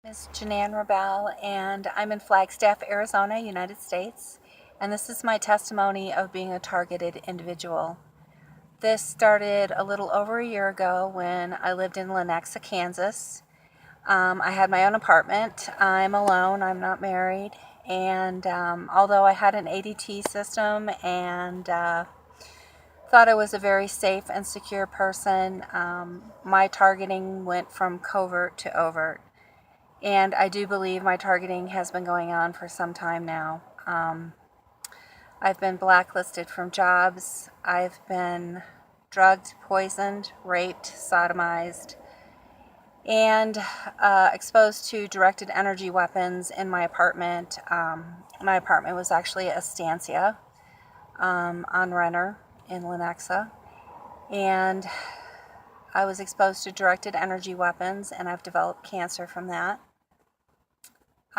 Ms. Janan Rabel, and I'm in Flagstaff, Arizona, United States, and this is my testimony of being a targeted individual. This started a little over a year ago when I lived in Lenexa, Kansas. I had my own apartment. I'm alone, I'm not married, and although I had an ADT system and thought I was a very safe and secure person, my targeting went from covert to overt. And I do believe my targeting has been going on for some time now. I've been blacklisted from jobs. I've been drugged, poisoned, raped, sodomized, and exposed to directed energy weapons in my apartment. My apartment was actually a estancia on Renner in Lenexa. And I was exposed to directed energy weapons, and I've developed cancer from that.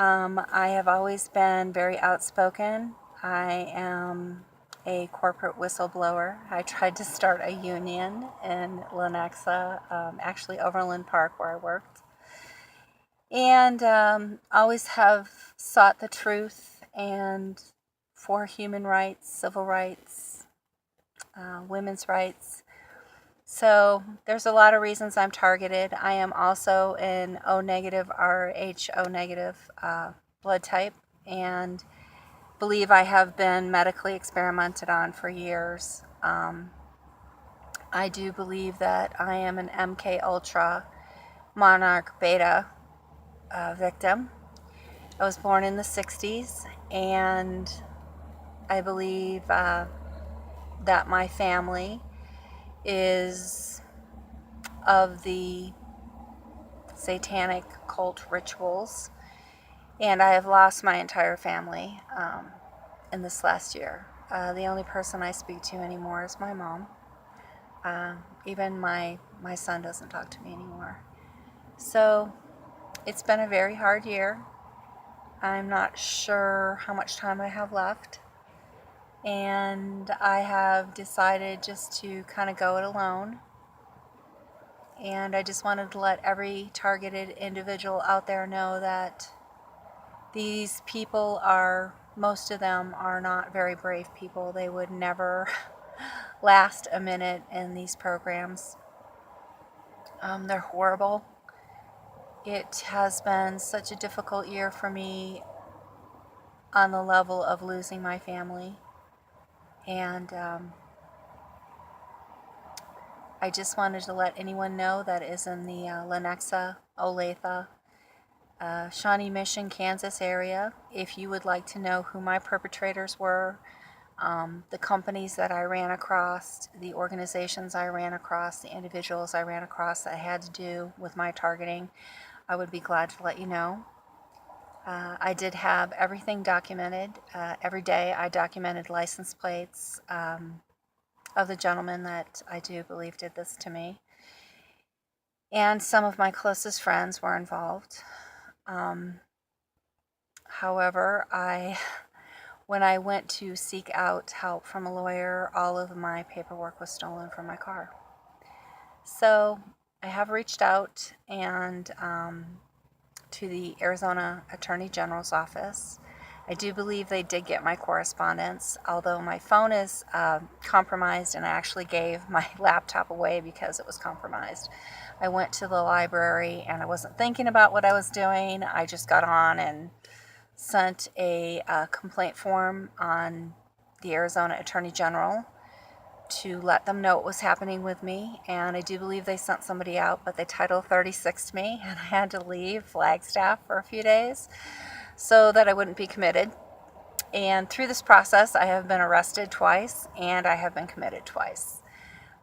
I have always been very outspoken. I am a corporate whistleblower. I tried to start a union in Lenexa, actually Overland Park where I worked. And always have sought the truth and for human rights, civil rights, women's rights. So there's a lot of reasons I'm targeted. I am also an O negative, Rh O negative blood type, and believe I have been medically experimented on for years. I do believe that I am an MK Ultra Monarch Beta victim. I was born in the 60s, and I believe that my family is of the satanic cult rituals, and I have lost my entire family in this last year. The only person I speak to anymore is my mom. Even my son doesn't talk to me anymore. So it's been a very hard year. I'm not sure how much time I have left, and I have decided just to kind of go it alone. And I just wanted to let every targeted individual out there know that these people are, most of them are not very brave people. They would never last a minute in these programs. They're horrible. It has been such a difficult year for me on the level of losing my family. And I just wanted to let anyone know that is in the Lenexa, Olathe, Shawnee Mission, Kansas area. If you would like to know who my perpetrators were, the companies that I ran across, the organizations I ran across, the individuals I ran across that had to do with my targeting, I would be glad to let you know. I did have everything documented. Every day I documented license plates of the gentleman that I do believe did this to me. And some of my closest friends were involved. However, when I went to seek out help from a lawyer, all of my paperwork was stolen from my car. So I have reached out and to the Arizona Attorney General's office. I do believe they did get my correspondence, although my phone is compromised, and I actually gave my laptop away because it was compromised. I went to the library and I wasn't thinking about what I was doing. I just got on and sent a complaint form on the Arizona Attorney General to let them know what was happening with me, and I do believe they sent somebody out, but they Title 36'd me, and I had to leave Flagstaff for a few days so that I wouldn't be committed. And through this process, I have been arrested twice, and I have been committed twice.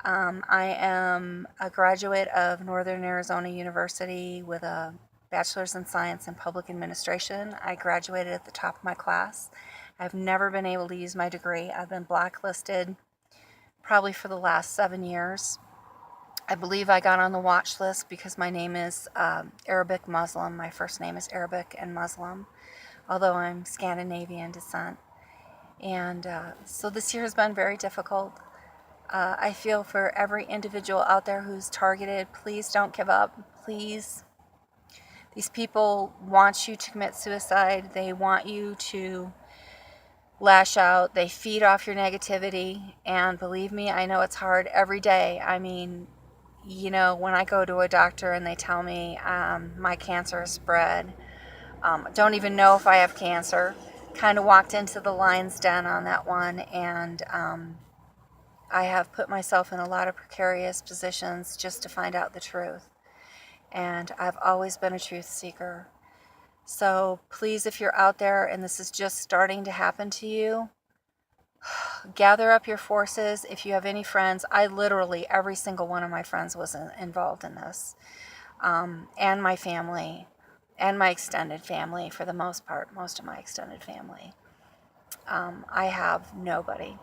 I am a graduate of Northern Arizona University with a bachelor's in science and public administration. I graduated at the top of my class. I've never been able to use my degree. I've been blacklisted probably for the last 7 years. I believe I got on the watch list because my name is Arabic Muslim. My first name is Arabic and Muslim, although I'm Scandinavian descent. And so this year has been very difficult. I feel for every individual out there who's targeted, please don't give up. Please. These people want you to commit suicide. They want you to lash out. They feed off your negativity. And believe me, I know it's hard every day. I mean, when I go to a doctor and they tell me my cancer is spread, don't even know if I have cancer. Kind of walked into the lion's den on that one, and I have put myself in a lot of precarious positions just to find out the truth. And I've always been a truth seeker. So please, if you're out there and this is just starting to happen to you, gather up your forces. If you have any friends, every single one of my friends was involved in this, and my family, and my extended family for the most part, most of my extended family. I have nobody,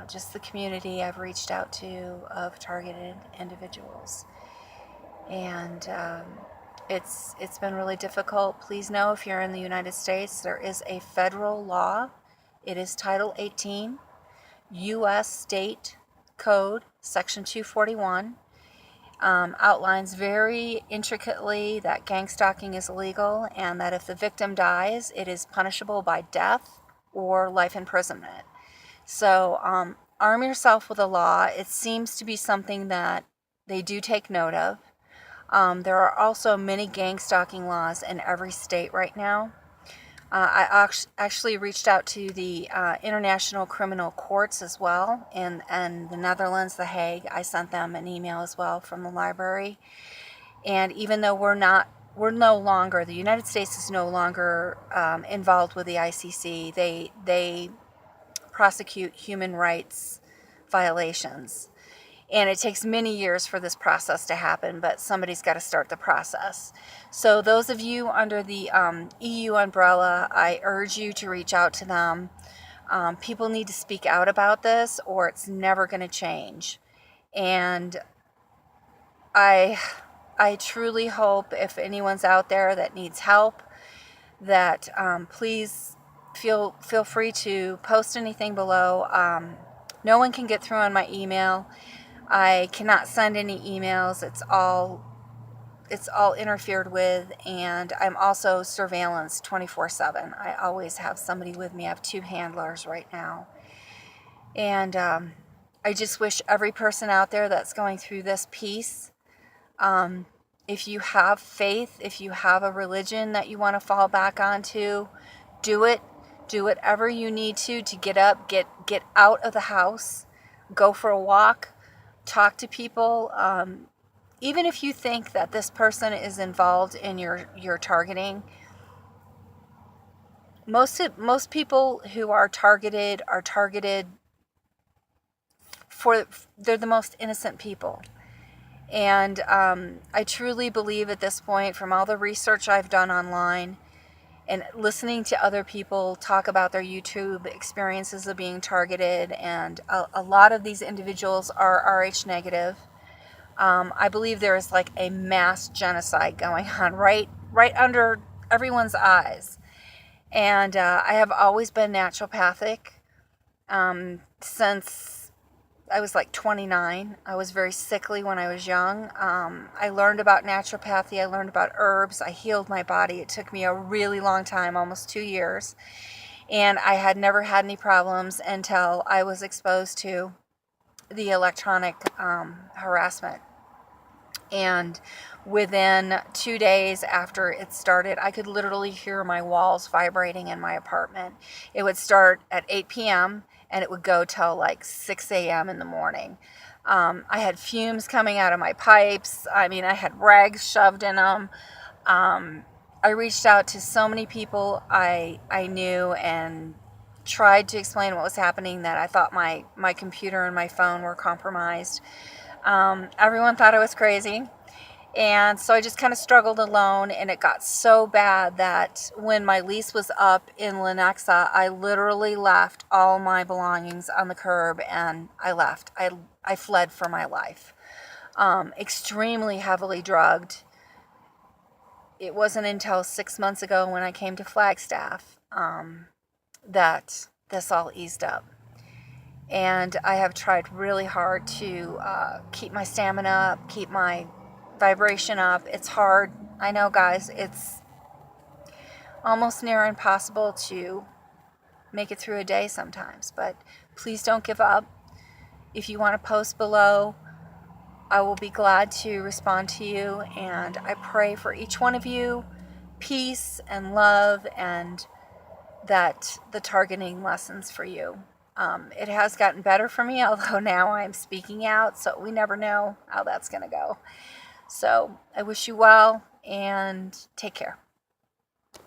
just the community I've reached out to of targeted individuals. And it's been really difficult. Please know, if you're in the United States, there is a federal law. It is Title 18, U.S. State Code, Section 241. Outlines very intricately that gang stalking is illegal, and that if the victim dies, it is punishable by death or life imprisonment. So arm yourself with a law. It seems to be something that they do take note of. There are also many gang stalking laws in every state right now. I actually reached out to the International Criminal Courts as well, and the Netherlands, The Hague. I sent them an email as well from the library. And even though the United States is no longer involved with the ICC, they prosecute human rights violations. And it takes many years for this process to happen, but somebody's got to start the process. So those of you under the EU umbrella, I urge you to reach out to them. People need to speak out about this, or it's never going to change. And I truly hope, if anyone's out there that needs help, that please feel free to post anything below. No one can get through on my email. I cannot send any emails. It's all interfered with, and I'm also surveillance 24/7. I always have somebody with me. I have 2 handlers right now. And I just wish every person out there that's going through this peace. If you have faith, if you have a religion that you want to fall back onto, do it. Do whatever you need to get up, get out of the house, go for a walk. Talk to people. Even if you think that this person is involved in your targeting, most people who are targeted for, they're the most innocent people. And I truly believe at this point, from all the research I've done online and listening to other people talk about their YouTube experiences of being targeted, and a lot of these individuals are Rh negative. I believe there is like a mass genocide going on right under everyone's eyes. And I have always been naturopathic since I was like 29. I was very sickly when I was young. I learned about naturopathy. I learned about herbs. I healed my body. It took me a really long time, almost 2 years. And I had never had any problems until I was exposed to the electronic harassment. And within 2 days after it started, I could literally hear my walls vibrating in my apartment. It would start at 8 p.m. and it would go till like 6 a.m. in the morning. I had fumes coming out of my pipes. I mean, I had rags shoved in them. I reached out to so many people I knew and tried to explain what was happening, that I thought my computer and my phone were compromised. Everyone thought I was crazy. And so I just kind of struggled alone, and it got so bad that when my lease was up in Lenexa, I literally left all my belongings on the curb and I left. I fled for my life. Extremely heavily drugged. It wasn't until 6 months ago, when I came to Flagstaff, that this all eased up. And I have tried really hard to keep my stamina up, keep my vibration up. It's hard. I know, guys, it's almost near impossible to make it through a day sometimes, but please don't give up. If you want to post below, I will be glad to respond to you, and I pray for each one of you peace and love, and that the targeting lessons for you. It has gotten better for me, although now I'm speaking out, so we never know how that's going to go. So I wish you well, and take care.